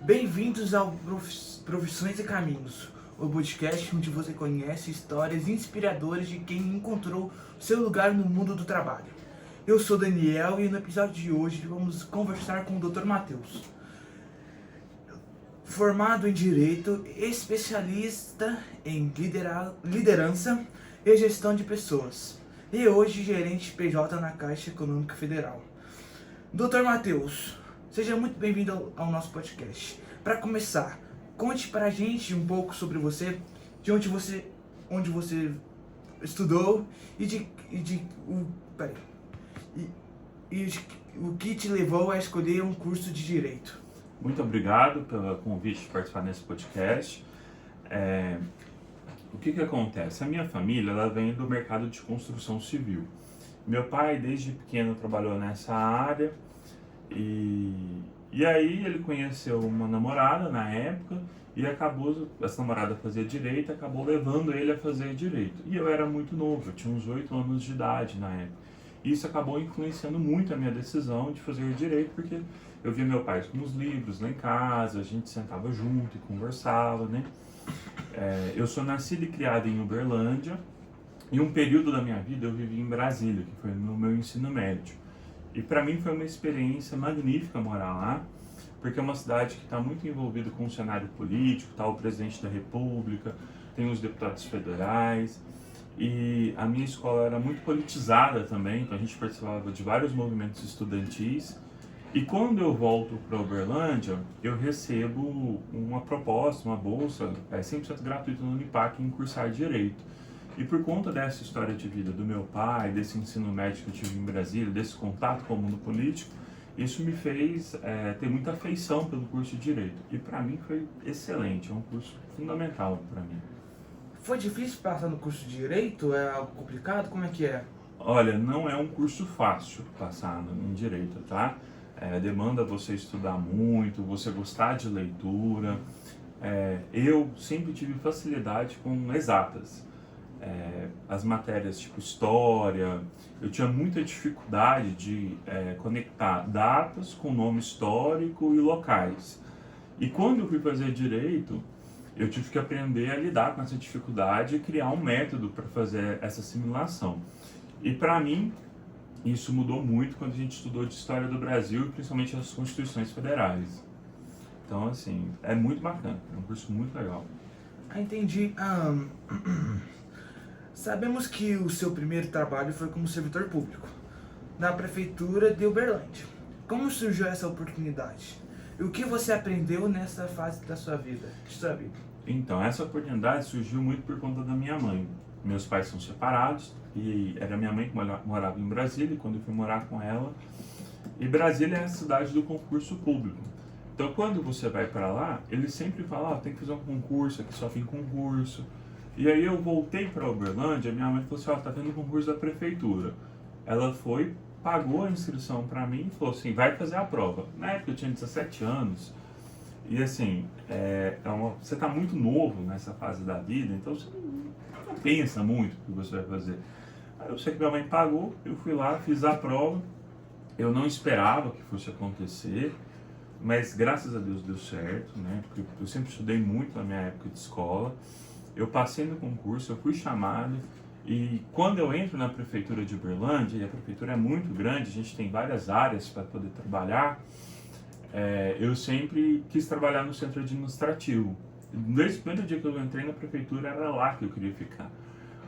Bem-vindos ao Profissões e Caminhos, o podcast onde você conhece histórias inspiradoras de quem encontrou seu lugar no mundo do trabalho. Eu sou Daniel e no episódio de hoje vamos conversar com o Dr. Matheus, formado em Direito, especialista em liderança e gestão de pessoas, e hoje gerente PJ na Caixa Econômica Federal. Dr. Matheus, seja muito bem-vindo ao nosso podcast. Para começar, conte pra gente um pouco sobre você, de onde você estudou o que te levou a escolher um curso de Direito. Muito obrigado pelo convite de participar nesse podcast. O que acontece? A minha família ela vem do mercado de construção civil. Meu pai, desde pequeno, trabalhou nessa área e aí ele conheceu uma namorada na época e essa namorada fazia direito, acabou levando ele a fazer direito. E eu era muito novo, eu tinha uns 8 anos de idade na época. E isso acabou influenciando muito a minha decisão de fazer direito, porque eu via meu pai com os livros lá em casa, a gente sentava junto e conversava, né? Eu sou nascido e criado em Uberlândia, e um período da minha vida eu vivi em Brasília, que foi no meu ensino médio. E para mim foi uma experiência magnífica morar lá, porque é uma cidade que está muito envolvida com o cenário político, está o presidente da República, tem os deputados federais, e a minha escola era muito politizada também, então a gente participava de vários movimentos estudantis. E quando eu volto para Uberlândia, eu recebo uma proposta, uma bolsa 100% gratuita no Unipac em cursar Direito. E por conta dessa história de vida do meu pai, desse ensino médio que eu tive em Brasília, desse contato com o mundo político, isso me fez ter muita afeição pelo curso de Direito. E para mim foi excelente, é um curso fundamental para mim. Foi difícil passar no curso de Direito? É algo complicado? Como é que é? Olha, não é um curso fácil passar em Direito, tá? Demanda você estudar muito, você gostar de leitura. Eu sempre tive facilidade com exatas. As matérias tipo História, eu tinha muita dificuldade de conectar datas com nome histórico e locais. E quando eu fui fazer Direito, eu tive que aprender a lidar com essa dificuldade e criar um método para fazer essa assimilação. E para mim, isso mudou muito quando a gente estudou de História do Brasil e principalmente as Constituições Federais. Então, assim, é muito bacana, é um curso muito legal. Entendi. Sabemos que o seu primeiro trabalho foi como servidor público, na Prefeitura de Uberlândia. Como surgiu essa oportunidade? E o que você aprendeu nessa fase da sua vida? Então, essa oportunidade surgiu muito por conta da minha mãe. Meus pais são separados e era minha mãe que morava em Brasília, quando eu fui morar com ela. E Brasília é a cidade do concurso público. Então, quando você vai para lá, eles sempre falam, tem que fazer um concurso, aqui só tem concurso. E aí eu voltei para Uberlândia, minha mãe falou assim, tá tendo um concurso da prefeitura. Ela foi, pagou a inscrição para mim e falou assim, vai fazer a prova. Na época eu tinha 17 anos. E assim, você está muito novo nessa fase da vida, então você não pensa muito o que você vai fazer. Aí eu sei que minha mãe pagou, eu fui lá, fiz a prova, eu não esperava que fosse acontecer, mas graças a Deus deu certo, né? Porque eu sempre estudei muito na minha época de escola. Eu passei no concurso, eu fui chamado, e quando eu entro na prefeitura de Uberlândia, e a prefeitura é muito grande, a gente tem várias áreas para poder trabalhar, eu sempre quis trabalhar no centro administrativo. Desde o primeiro dia que eu entrei na prefeitura, era lá que eu queria ficar.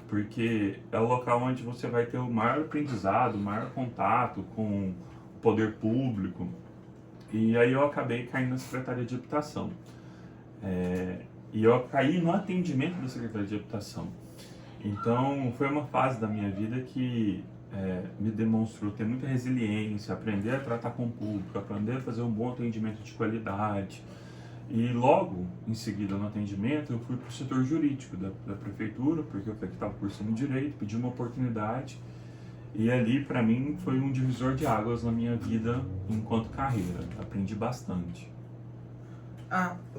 Porque é o local onde você vai ter o maior aprendizado, o maior contato com o poder público. E aí eu acabei caindo na Secretaria de Habitação. E eu caí no atendimento da Secretaria de Habitação. Então foi uma fase da minha vida que me demonstrou ter muita resiliência, aprender a tratar com o público, aprender a fazer um bom atendimento de qualidade. E logo em seguida no atendimento eu fui para o setor jurídico da prefeitura, porque eu estava cursando Direito, pedi uma oportunidade. E ali para mim foi um divisor de águas na minha vida enquanto carreira, aprendi bastante.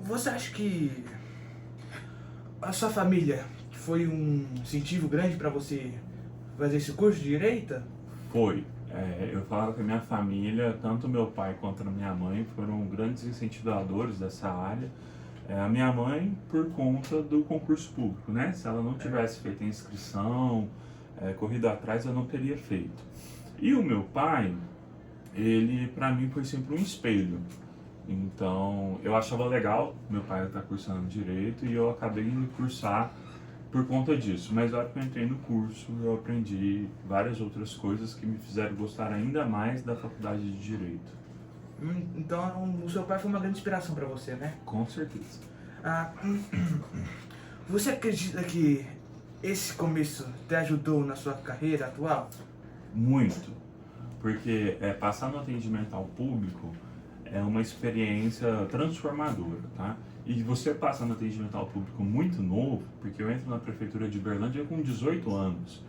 Você acha que a sua família foi um incentivo grande para você fazer esse curso de Direito? Foi. Eu falava que a minha família, tanto meu pai quanto a minha mãe, foram grandes incentivadores dessa área. A minha mãe, por conta do concurso público, né? Se ela não tivesse feito a inscrição, corrido atrás, eu não teria feito. E o meu pai, ele para mim foi sempre um espelho. Então, eu achava legal meu pai estar cursando direito e eu acabei indo cursar por conta disso. Mas na hora que eu entrei no curso, eu aprendi várias outras coisas que me fizeram gostar ainda mais da faculdade de direito. Então, o seu pai foi uma grande inspiração para você, né? Com certeza. Ah, você acredita que esse começo te ajudou na sua carreira atual? Muito, porque passar no atendimento ao público é uma experiência transformadora, tá? E você passa no atendimento ao público muito novo, porque eu entro na prefeitura de Uberlândia com 18 anos.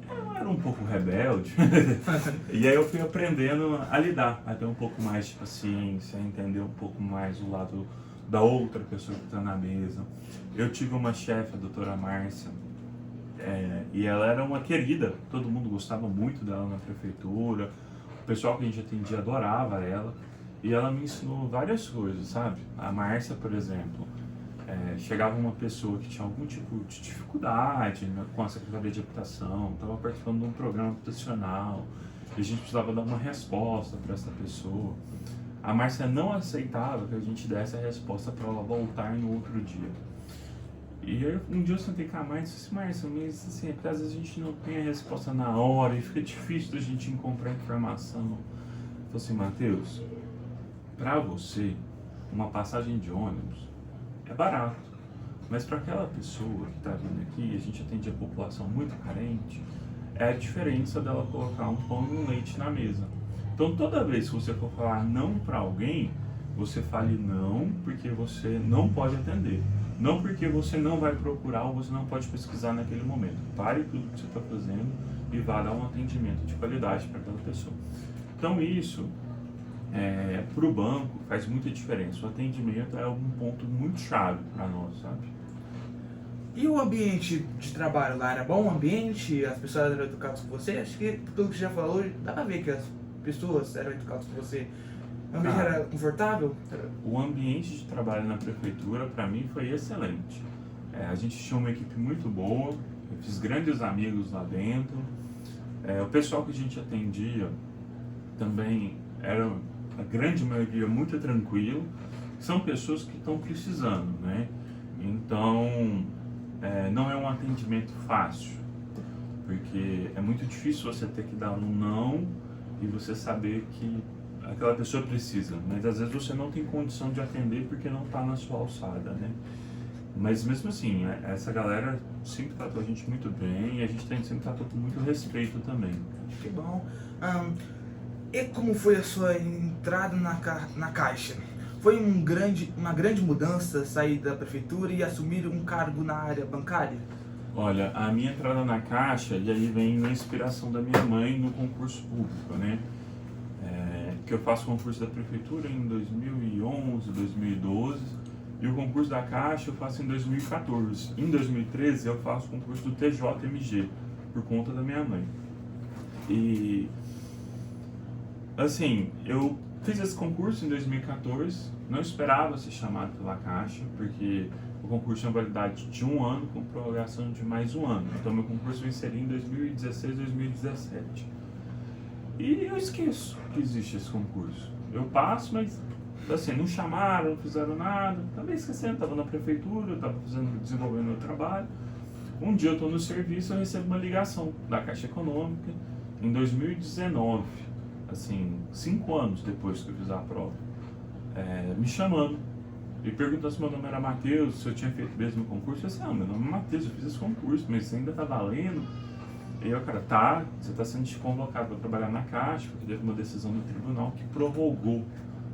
Eu era um pouco rebelde, e aí eu fui aprendendo a lidar, a ter um pouco mais de paciência, a entender um pouco mais o lado da outra pessoa que está na mesa. Eu tive uma chefe, a doutora Márcia, e ela era uma querida, todo mundo gostava muito dela na prefeitura, o pessoal que a gente atendia adorava ela, e ela me ensinou várias coisas, sabe? A Márcia, por exemplo, chegava uma pessoa que tinha algum tipo de dificuldade, né, com a Secretaria de Habitação, estava participando de um programa habitacional, e a gente precisava dar uma resposta para essa pessoa. A Márcia não aceitava que a gente desse a resposta para ela voltar no outro dia. E aí, um dia eu sentei com a Márcia e disse, Márcia, mas assim, porque às vezes a gente não tem a resposta na hora e fica difícil da gente encontrar informação. Eu falei assim, Matheus, para você, uma passagem de ônibus é barato, mas para aquela pessoa que está vindo aqui, a gente atende a população muito carente, é a diferença dela colocar um pão e um leite na mesa. Então toda vez que você for falar não para alguém, você fale não porque você não pode atender. Não porque você não vai procurar ou você não pode pesquisar naquele momento. Pare tudo que você está fazendo e vá dar um atendimento de qualidade para aquela pessoa. Então isso, para o banco, faz muita diferença. O atendimento é um ponto muito chave para nós, sabe? E o ambiente de trabalho lá era bom? O ambiente? As pessoas eram educadas com você? Acho que, pelo que você já falou, dá pra ver que as pessoas eram educadas com você. O ambiente era confortável? O ambiente de trabalho na prefeitura, para mim, foi excelente. A gente tinha uma equipe muito boa, eu fiz grandes amigos lá dentro. O pessoal que a gente atendia também era, a grande maioria, muito tranquilo. São pessoas que estão precisando, né? Então, não é um atendimento fácil, porque é muito difícil você ter que dar um não e você saber que aquela pessoa precisa, mas às vezes você não tem condição de atender porque não está na sua alçada, né? Mas mesmo assim, essa galera sempre tratou a gente muito bem e a gente sempre tratou com muito respeito também. Que bom. E como foi a sua entrada na Caixa? Foi uma grande mudança sair da prefeitura e assumir um cargo na área bancária? Olha, a minha entrada na Caixa, e aí vem a inspiração da minha mãe no concurso público, né? Que eu faço concurso da prefeitura em 2011, 2012 e o concurso da Caixa eu faço em 2014. Em 2013 eu faço o concurso do TJMG por conta da minha mãe. E assim, eu fiz esse concurso em 2014, não esperava ser chamado pela Caixa, porque o concurso tinha validade de 1 ano com prorrogação de mais 1 ano. Então meu concurso vai ser em 2016, 2017. E eu esqueço que existe esse concurso. Eu passo, mas assim, não chamaram, não fizeram nada. Acabei esquecendo, estava na prefeitura, estava desenvolvendo meu trabalho. Um dia eu estou no serviço e eu recebo uma ligação da Caixa Econômica em 2019, assim, 5 anos depois que eu fiz a prova, me chamando e perguntando se meu nome era Matheus, se eu tinha feito mesmo o concurso. Eu disse, meu nome é Matheus, eu fiz esse concurso, mas ainda está valendo. E aí o cara, você está sendo convocado para trabalhar na Caixa, porque teve uma decisão do tribunal que prorrogou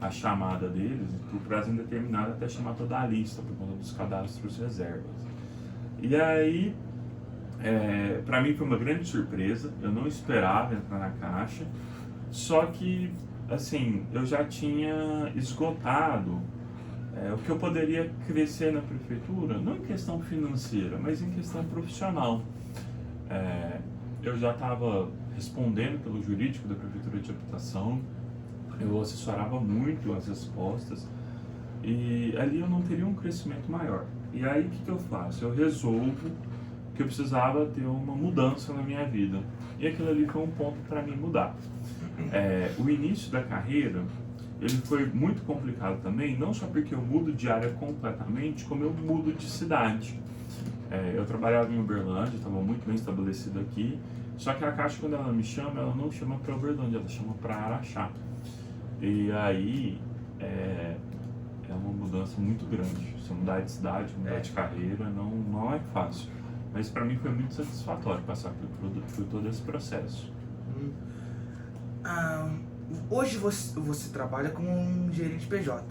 a chamada deles por prazo indeterminado até chamar toda a lista por conta dos cadastros reservas. E aí, para mim foi uma grande surpresa, eu não esperava entrar na Caixa, só que, assim, eu já tinha esgotado o que eu poderia crescer na prefeitura, não em questão financeira, mas em questão profissional. eu já estava respondendo pelo jurídico da Prefeitura de Habitação, eu assessorava muito as respostas e ali eu não teria um crescimento maior. E aí o que eu faço? Eu resolvo que eu precisava ter uma mudança na minha vida. E aquilo ali foi um ponto para mim mudar. O início da carreira, ele foi muito complicado também, não só porque eu mudo de área completamente, como eu mudo de cidade. Eu trabalhava em Uberlândia, estava muito bem estabelecido aqui, só que a Caixa, quando ela me chama, ela não chama para Uberlândia, ela chama para Araxá. E aí é uma mudança muito grande. Você mudar de cidade, mudar de carreira, não é fácil. Mas para mim foi muito satisfatório passar por todo esse processo. Hoje você trabalha como um gerente PJ,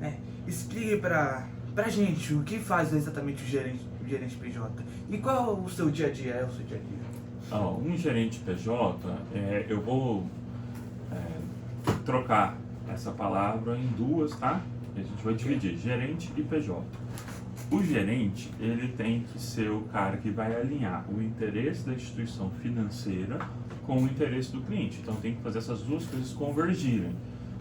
né? Explique pra gente o que faz exatamente o gerente PJ e qual é o seu dia a dia, Um gerente PJ, eu vou trocar essa palavra em duas, tá? A gente vai dividir gerente e PJ. O gerente, ele tem que ser o cara que vai alinhar o interesse da instituição financeira com o interesse do cliente. Então tem que fazer essas duas coisas convergirem.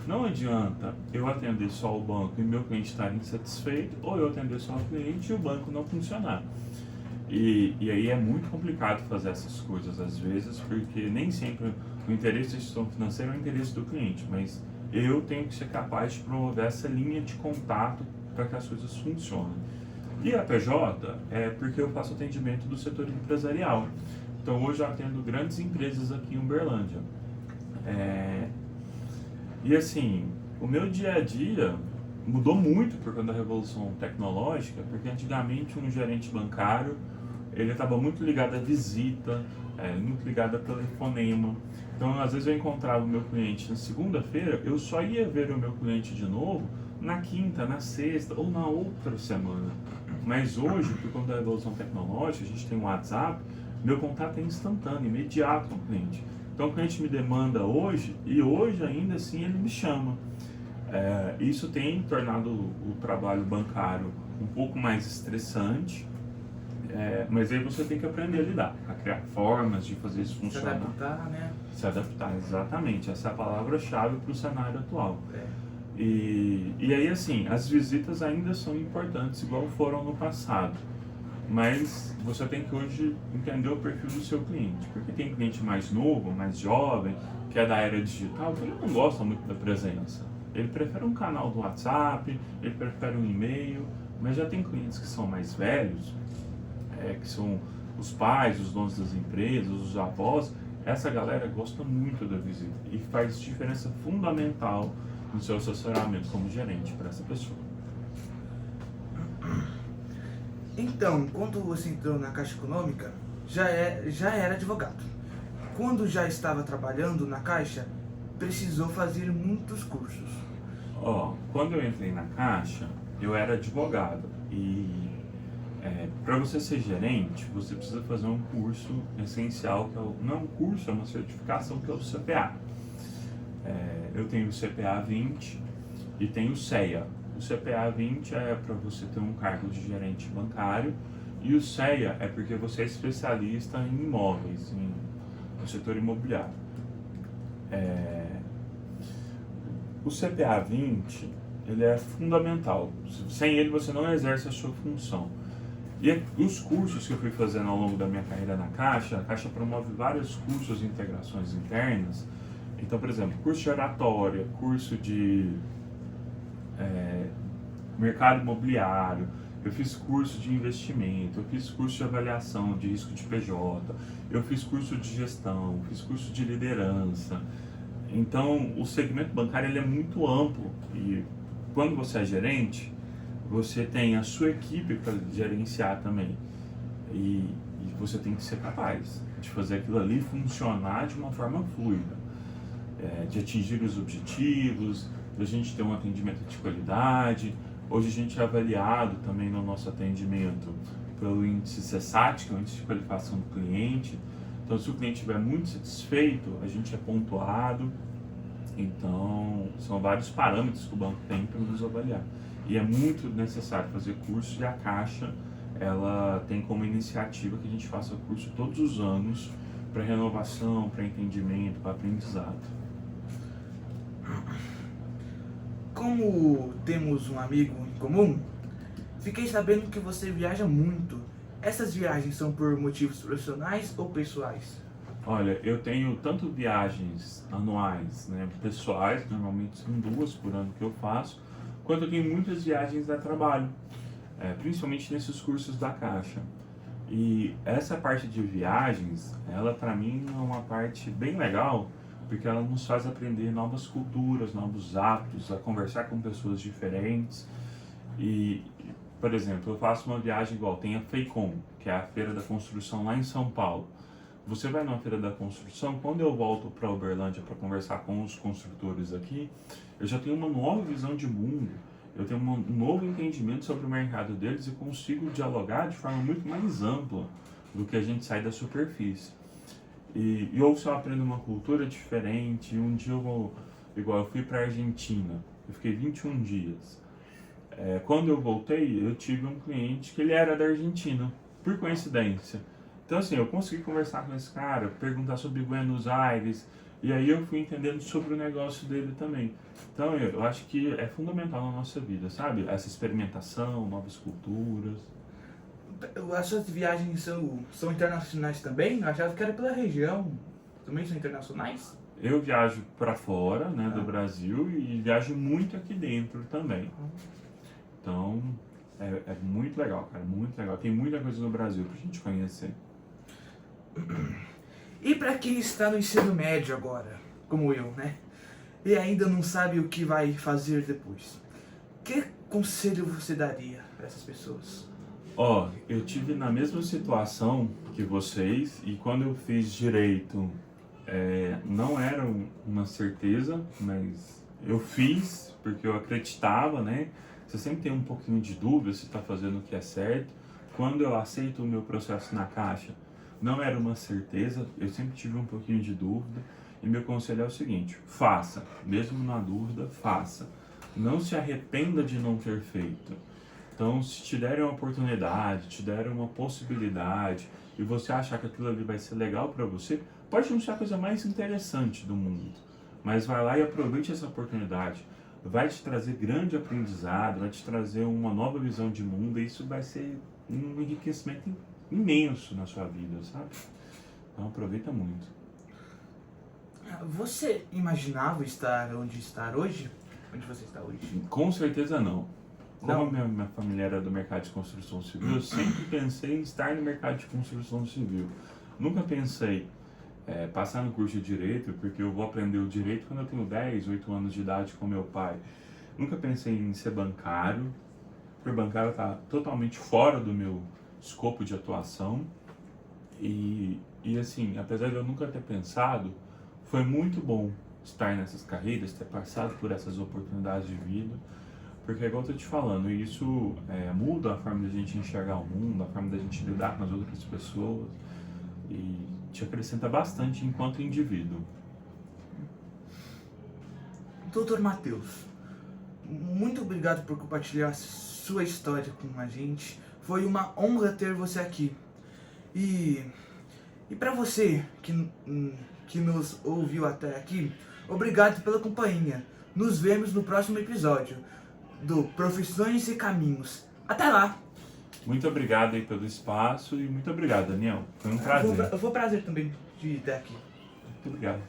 Não adianta eu atender só o banco e meu cliente estar insatisfeito, ou eu atender só o cliente e o banco não funcionar. E aí é muito complicado fazer essas coisas às vezes, porque nem sempre o interesse da instituição financeira é o interesse do cliente, mas eu tenho que ser capaz de promover essa linha de contato para que as coisas funcionem. E a PJ é porque eu faço atendimento do setor empresarial. Então hoje eu atendo grandes empresas aqui em Uberlândia. E assim, o meu dia a dia mudou muito por conta da revolução tecnológica, porque antigamente um gerente bancário, ele estava muito ligado à visita, muito ligado a telefonema. Então às vezes eu encontrava o meu cliente na segunda-feira, eu só ia ver o meu cliente de novo na quinta, na sexta ou na outra semana. Mas hoje, por conta da revolução tecnológica, a gente tem um WhatsApp, meu contato é instantâneo, imediato com o cliente. Então o cliente me demanda hoje, e hoje ainda assim ele me chama. Isso tem tornado o trabalho bancário um pouco mais estressante, mas aí você tem que aprender a lidar, a criar formas de fazer isso funcionar. Se adaptar, né? Se adaptar, exatamente. Essa é a palavra-chave para o cenário atual. E aí, assim, as visitas ainda são importantes, igual foram no passado. Mas você tem que hoje entender o perfil do seu cliente. Porque tem cliente mais novo, mais jovem, que é da era digital, que ele não gosta muito da presença. Ele prefere um canal do WhatsApp, ele prefere um e-mail. Mas já tem clientes que são mais velhos, que são os pais, os donos das empresas, os avós. Essa galera gosta muito da visita e faz diferença fundamental no seu assessoramento como gerente para essa pessoa. Então, quando você entrou na Caixa Econômica, já era advogado. Quando já estava trabalhando na Caixa, precisou fazer muitos cursos. Quando eu entrei na Caixa, eu era advogado e para você ser gerente, você precisa fazer um curso essencial, não é um curso, é uma certificação, que é o CPA. Eu tenho o CPA 20 e tenho o CEA. O CPA 20 é para você ter um cargo de gerente bancário e o CEA é porque você é especialista em imóveis, no setor imobiliário. O CPA 20, ele é fundamental. Sem ele você não exerce a sua função. E os cursos que eu fui fazendo ao longo da minha carreira na Caixa, a Caixa promove vários cursos de integrações internas. Então, por exemplo, curso de oratória, curso de mercado imobiliário, eu fiz curso de investimento, eu fiz curso de avaliação de risco de PJ, eu fiz curso de gestão, fiz curso de liderança. Então, o segmento bancário ele é muito amplo e quando você é gerente, você tem a sua equipe para gerenciar também e você tem que ser capaz de fazer aquilo ali funcionar de uma forma fluida, de atingir os objetivos, de a gente ter um atendimento de qualidade. Hoje a gente é avaliado também no nosso atendimento pelo índice CSAT, que é o índice de qualificação do cliente. Então, se o cliente estiver muito satisfeito, a gente é pontuado. Então, são vários parâmetros que o banco tem para nos avaliar. E é muito necessário fazer curso, e a Caixa ela tem como iniciativa que a gente faça curso todos os anos, para renovação, para entendimento, para aprendizado. Como temos um amigo em comum, fiquei sabendo que você viaja muito. Essas viagens são por motivos profissionais ou pessoais? Olha, eu tenho tanto viagens anuais, né, pessoais, normalmente são 2 por ano que eu faço, quanto eu tenho muitas viagens a trabalho, principalmente nesses cursos da Caixa. E essa parte de viagens, ela para mim é uma parte bem legal, porque ela nos faz aprender novas culturas, novos hábitos, a conversar com pessoas diferentes. E, por exemplo, eu faço uma viagem igual, tem a FEICOM, que é a Feira da Construção lá em São Paulo. Você vai numa Feira da Construção, quando eu volto para Uberlândia para conversar com os construtores aqui, eu já tenho uma nova visão de mundo, eu tenho um novo entendimento sobre o mercado deles e consigo dialogar de forma muito mais ampla do que a gente sai da superfície. E ou se eu aprendo uma cultura diferente, um dia eu vou, igual eu fui para a Argentina, eu fiquei 21 dias. Quando eu voltei, eu tive um cliente que ele era da Argentina, por coincidência. Então assim, eu consegui conversar com esse cara, perguntar sobre Buenos Aires, e aí eu fui entendendo sobre o negócio dele também. Então eu acho que é fundamental na nossa vida, sabe? Essa experimentação, novas culturas. As suas viagens são internacionais também? Eu achava que era pela região. Também são internacionais? Eu viajo para fora, né, do Brasil, e viajo muito aqui dentro também. Então é muito legal, cara, muito legal. Tem muita coisa no Brasil pra gente conhecer. E para quem está no ensino médio agora, como eu, né? E ainda não sabe o que vai fazer depois, que conselho você daria para essas pessoas? Ó, eu tive na mesma situação que vocês, e quando eu fiz direito, não era uma certeza, mas eu fiz porque eu acreditava, né? Você sempre tem um pouquinho de dúvida se está fazendo o que é certo. Quando eu aceito o meu processo na Caixa, não era uma certeza, eu sempre tive um pouquinho de dúvida. E meu conselho é o seguinte: faça, mesmo na dúvida, faça. Não se arrependa de não ter feito. Então, se te derem uma oportunidade, te derem uma possibilidade, e você achar que aquilo ali vai ser legal para você, pode não ser a coisa mais interessante do mundo, mas vai lá e aproveite essa oportunidade. Vai te trazer grande aprendizado, vai te trazer uma nova visão de mundo, e isso vai ser um enriquecimento imenso na sua vida, sabe? Então aproveita muito. Você imaginava estar onde está hoje? Onde você está hoje? Com certeza não. Como Não? a minha família era do mercado de construção civil, eu sempre pensei em estar no mercado de construção civil. Nunca pensei passar no curso de Direito, porque eu vou aprender o Direito quando eu tenho 10, 8 anos de idade com meu pai. Nunca pensei em ser bancário, porque bancário está totalmente fora do meu escopo de atuação. E assim, apesar de eu nunca ter pensado, foi muito bom estar nessas carreiras, ter passado por essas oportunidades de vida, porque, igual eu tô te falando, isso muda a forma da gente enxergar o mundo, a forma da gente lidar com as outras pessoas, e te acrescenta bastante enquanto indivíduo. Doutor Matheus, muito obrigado por compartilhar sua história com a gente. Foi uma honra ter você aqui. E para você que nos ouviu até aqui, obrigado pela companhia. Nos vemos no próximo episódio do Profissões e Caminhos. Até lá! Muito obrigado aí pelo espaço e muito obrigado, Daniel. Foi um prazer. Foi um prazer também de estar aqui. Muito obrigado.